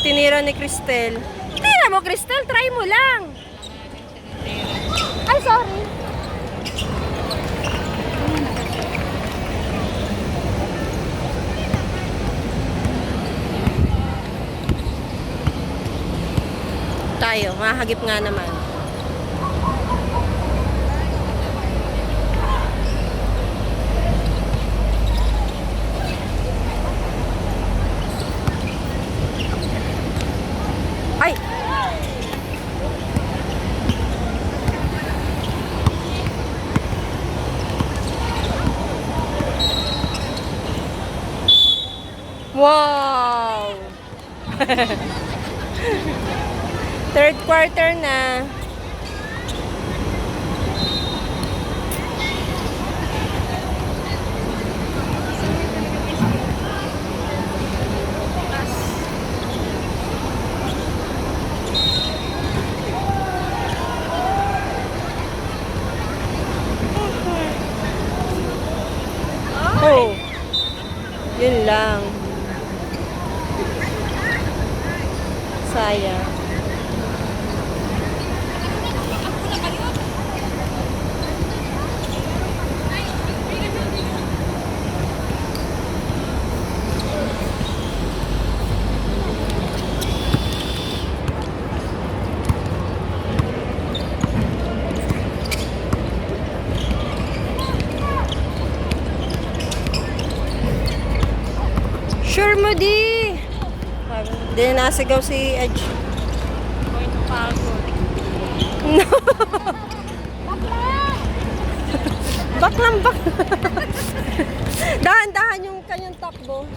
tinira ni Cristel. Tira mo, Cristel. Try mo lang. Ay, sorry. Tayo, mahagip nga naman. Ay! Wow! Third quarter na. Oh, yun lang. Sayang. Sure mo di. Hindi na nasigaw si Edge. Going to pagod. No. Baklang bak. Dahan-dahan yung kanyang takbo.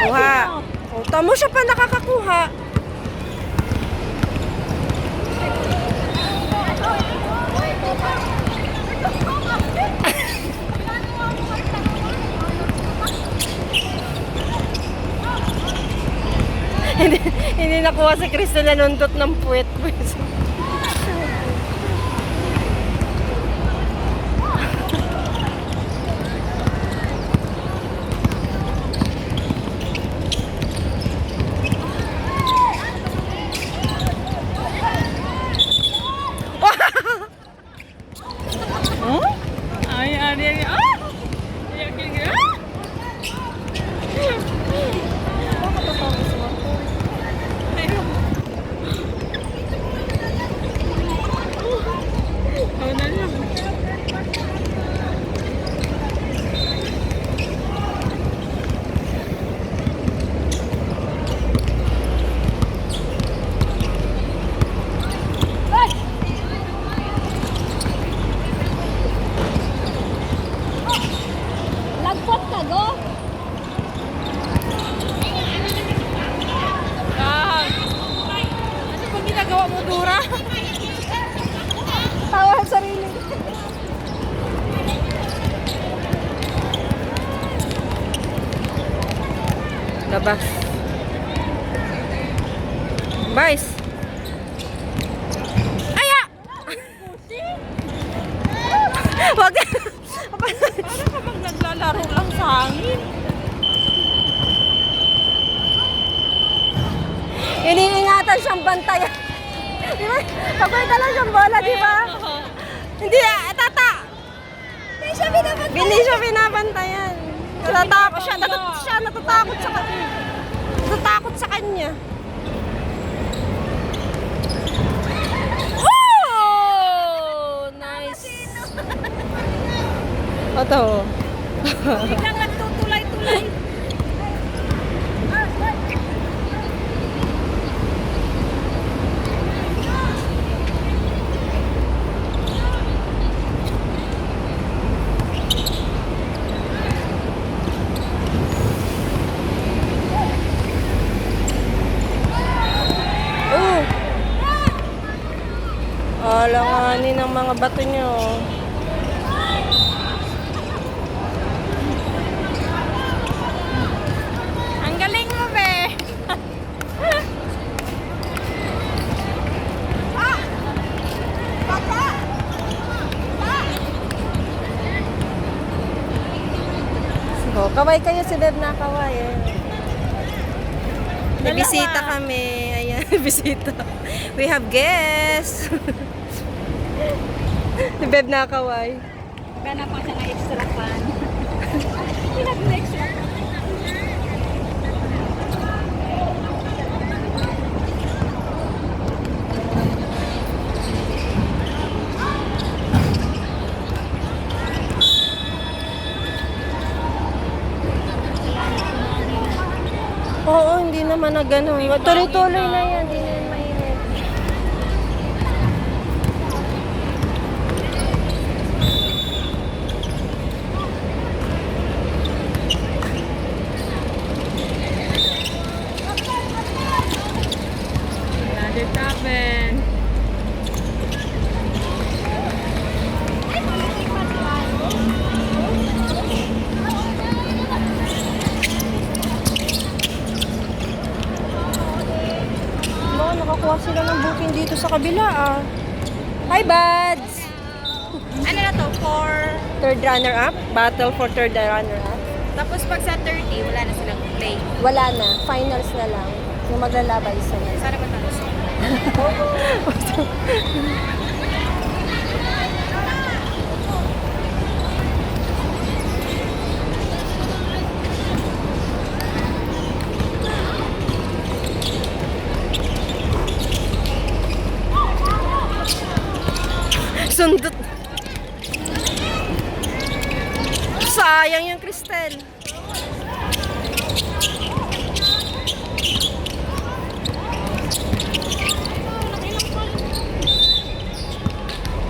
Kuha. O, tamo siya pa nakakakuha. Hindi nakuha si Crystal na nundot ng puwet. Ay, ari. Ah! Lagpot ka, go! Ano ba ginagawa mo, Dura? Tawa sa sarili. Labas. Vice. Aya! Wag. Ano ka bang naglalaro lang sa hangin? Iniingatan siyang bantayan. Di ba? Pakwenta lang siyang bola, di ba? Hindi, tata! Hindi siya binabantayan. Natatakot siya. Siya natatakot sa kanya. Natatakot sa kanya. Oh! Nice. Ito. Biglang nagtutulay-tulay. Alanganin ang mga bato nyo. Ang galing mo, be! So, kaway kayo si Deb na kaway eh. May bisita kami. Ayan, bisita. We have guests. Si Beb nakaway. Gana pa siya ng extra pan. Pinag na extra pan. Oo, hindi naman na ganun. Tuloy-tuloy na yan. Hindi na yan mainit. Another tapen. No, nakakuha sila ng booking dito sa kabila ah. Hi, buds! Ano na to? Third runner-up? Battle for third runner-up? Tapos pag sa 30, wala na silang play. Wala na. Finals na lang. Yung maglalabay sila. Sana ba tapos? Sundot. Sayang yung Cristel.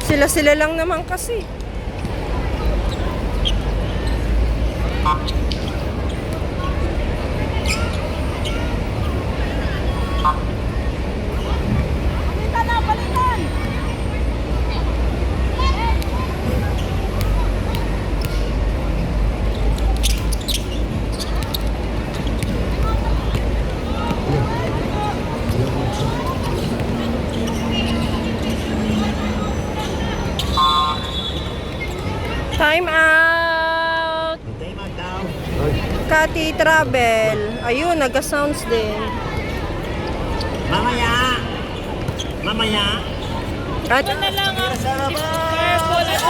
Sila lang naman kasi. Time out! Kati Travel. Ayun, naga-sounds din. Mamaya! Mamaya! At, Na lang ang Sarap! careful at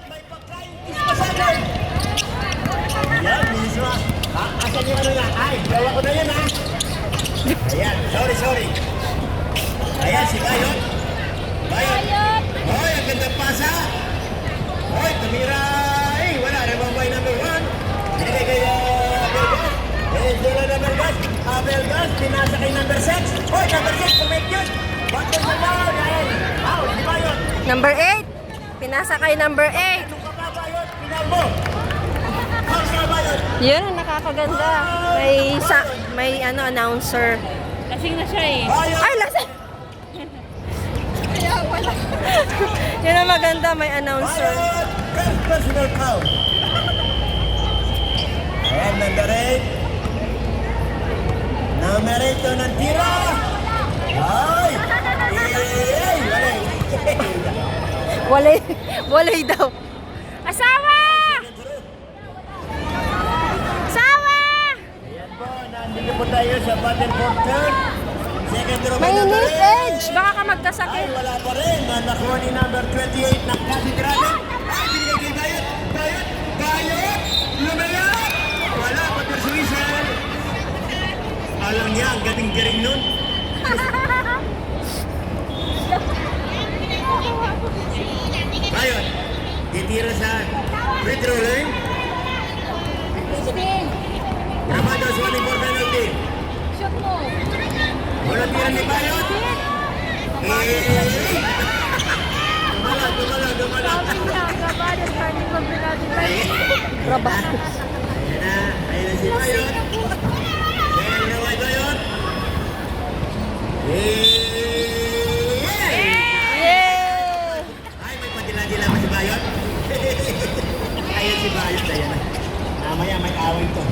May pagkain pasagay! Yan, mismo. Asan yung ano na? Ay, gawa ko na yun ha! Ayan, sorry. Ayan, si Bayot. Bayot! Hoy, ang gandang pasa! Hoy, tumira! Eh, wala. Rebombay number 1. Binigay kay Belgas. Venezuela number 1. Belgas, pinasa kay number 6. Hoy, number 6, kumit yun! Bakit sa down? Ayan! Wow, si Bayot! number 8. Pinasa kay number 8. Ito ka ba, Bayot? Pinal mo! Hoy, si Bayot! Yun, ang nakakaganda. May announcer. lasing na siya eh. Bayot! Ay, lasing! Yun ang maganda, may announcer. Bayot! First personal foul. Ayan, number 8. Number 8 to ng tira! Ay! Walay! Walay daw. Asawa! Asawa! Ayan po, nandito po tayo sa battle for third. Second row by number Mainit, 8. Edge. Baka ka Ay, magkasakit. wala pa rin. Nakuha ni number 28 ng Kasi Dragon. Ay, binigay kay Bayot. Bayot! Lumayat! Wala, pag-persuasion. Alam niya, ang galing-galing nun. Bayot, titira sa free throw line. Gramados, 1 for penalty. Shoot mo. Wala tira ni Bayot. Dumalag. Trabaho. Ayan na si Bayot. Ayan na kay Bayot. Yay! Ay, may padila-dila pa si Bayot. Ayan si Bayot, ayan na. Mamaya may away to.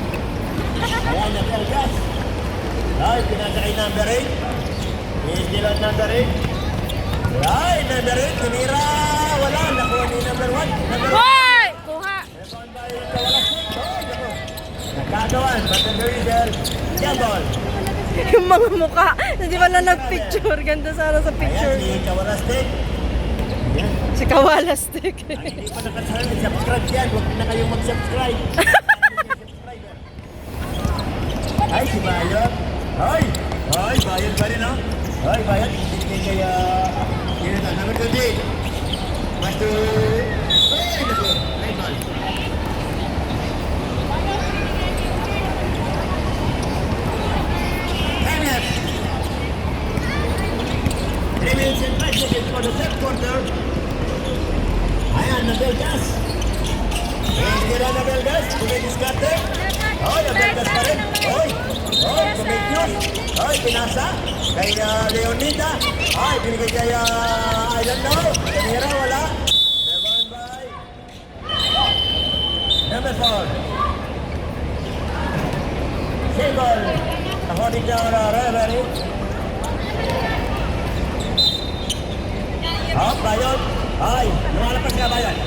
Ayan na, Belgas. Ay, pinasa kay number 8. Still at number 8. Ay, number 8, tumira. Wala, nakuha ni number 1. Number 1. Hoy! Kuha. Rebound by Tawalasik. Ay, naku. Kagawan, button the whistle. Jambol. Yung mga mukha. Hindi ba na nagpicture? Ganda sana sa Ayan, picture. si Kawalastik. Ayan. Si Kawalastik. Ay, hindi pa nakasubscribe yan. Huwag na kayong mag-subscribe. Ay, si Bayot. Ay, Bayot pa rin, no? Ay, Bayot. Hindi kaya... Yun na, number 20. Master... Ay, naku. Ay, ball. Time left. 3 minutes and 5 seconds for the third quarter. Ayan, Nabelgas. Tira Nabelgas. Tumidiskarte. Oy, Nabelgas pa rin. Oy, Tumidios. Oy, pinasa. Kay Leonida. Ay, binigay kay I don't know. Tira, wala. Rebound by number 4. Single. According to our referee. Bayot. Ay, lumalapas nga Bayot.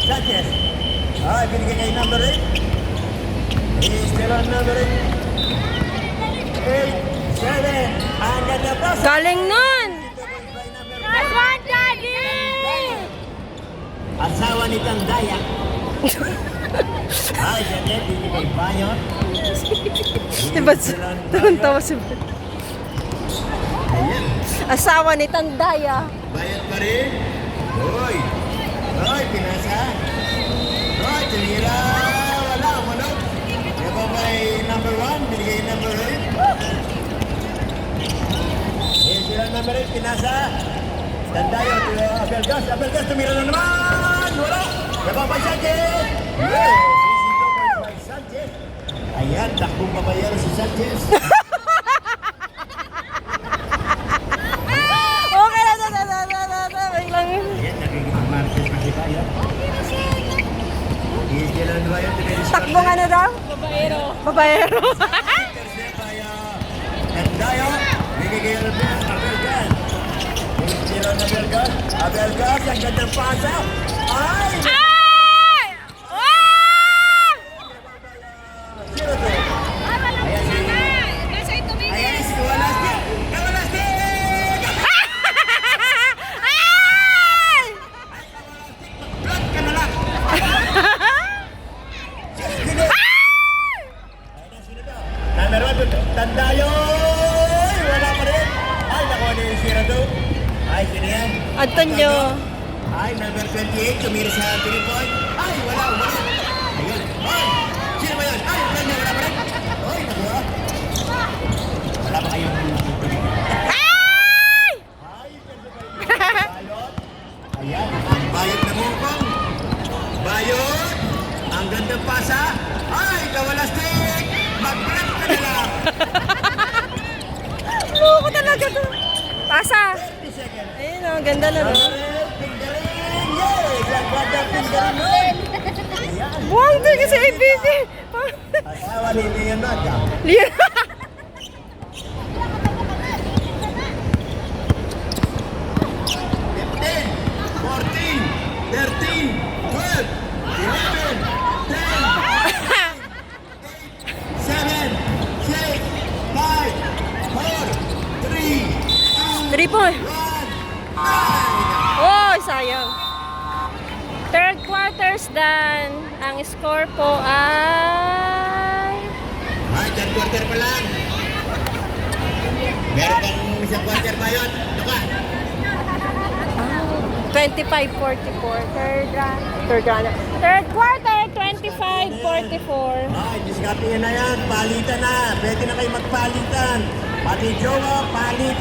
Sanchez. Ay, binigay kay number 8. He's still on number 8. 8, 7. Ang ganda pa. Galing nun! Last one, Daddy! Asawa ni Tandaya. Ay, Janet, binigay kay Bayot. Diba? Tawa si Bert. Ayan. Asawa ni Tandaya. Bayot pa rin. Uy. Uy, pinasa. Uy, tinira. Wala, manok. Diba may number 1, binigay number 8. Yan sila number 8, pinasa. Tandayo, Abelgas. Abelgas, tumira na naman. Wala. Diba by Sanchez. Yes, sisito by Sanchez. Ayan, takbong pabayaro si Sanchez. Okay na. Wait lang. Ayan, nakikipag-market pa si Bayo. Easy lang ba yun? Takbong ano daw? Babaero. Babaero. Intercept by Tandayo. Bigay kay Abelgas. Sila na Abelgas. Abelgas, ang gandang pasa. Ay! Ay! Oh! Sino to? Ayan si... Nasa ito, Mimi. Ayan si Kawalastik. Kawalastik! Ay! Block ka na lang! Sino? Ayan, sino to? Number 1, Tandayo! Ay, wala pa rin. Ay, nakuha na yung sira to. Ay, sino yan? Antonio. Ay, number 28, tumira sa 3 point. Ay, wala. Ayun. Ay, sino ba yun? Ay, wala pa rin. Ay, nakuha. Wala pa kayong Ay! Ay, Bayot. Ayan, ang Bayot na mukong. Bayot. Ang gandang pasa. Ay, Kawalastik. Mag-block ka na lang. Loko talaga to. Pasa. 30 seconds. Ayun o, ganda na no. Pindarin. Yes, ang gandang pindarin nun. Ayan. Buwang din kasi ABC. Asawa ni Leonardo. Lian. 3 point. Oh, sayang. Third quarter's done. Ang score po ay... Ay, third quarter pa lang. Meron bang isang quarter ba yun? Ito ka. 25-44. Third quarter, 25-44. Ay, diskarte na yan. Palitan na. Pwede na kayo magpalitan. Pati jowa, palitan.